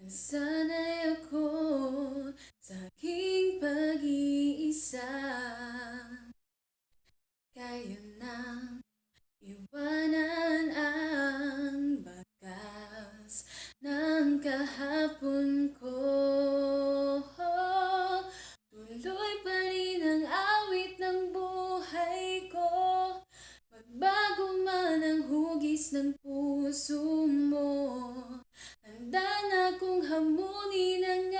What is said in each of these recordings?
Nasanay ako sa aking pag-iisa. Kaya nang iwanan ang bakas ng kahapon ko. Tuloy pa rin ang awit ng buhay ko, magbago man ang hugis ng puso mo. Handa na kong hamunin ang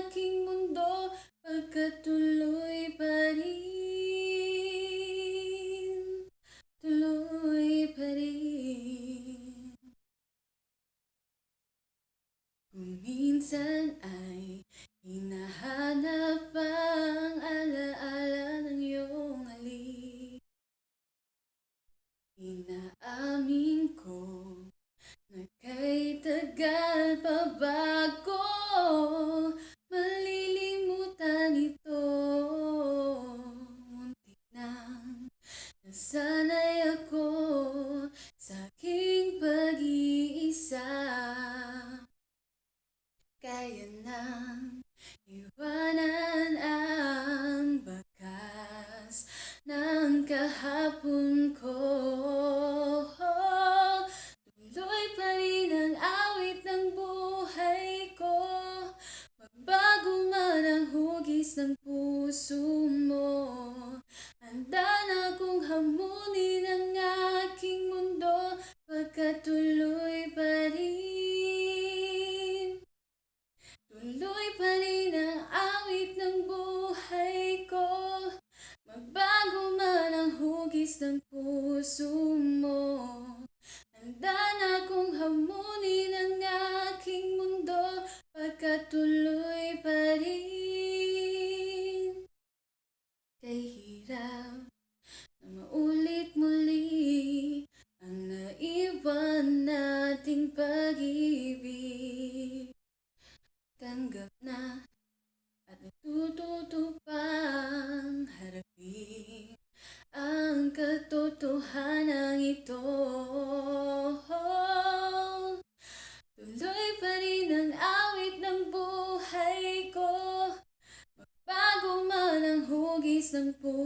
aking mundo, pagkatuloy pa rin, tuloy pa rin. Kung minsan ay hinahanap ang alaala ng iyong halik, inaamin ko na kay tagal pa bago malilimutan ito. Muntik nang nasanay ako sa aking pag-iisa. Kaya nang iwanan ang bakas ng kahapon ko. Tuloy pa rin ang awit ng buhay ko, magbago man ang hugis ng puso mo. Handa na kong hamunin ang aking mundo, pagkatuloy pa rin. Tuloy pa rin ang awit ng buhay ko, magbago man ang hugis ng puso mo. Handa na kong hamunin ang aking mundo, pagkatuloy pa rin. Kay hirap na maulit muli ang naiwan nating pag-ibig. Tanggap na at natututo pang harapin ang katotohanan ito. Tuloy pa rin ang awit ng buhay ko, magbago man ang hugis ng puso.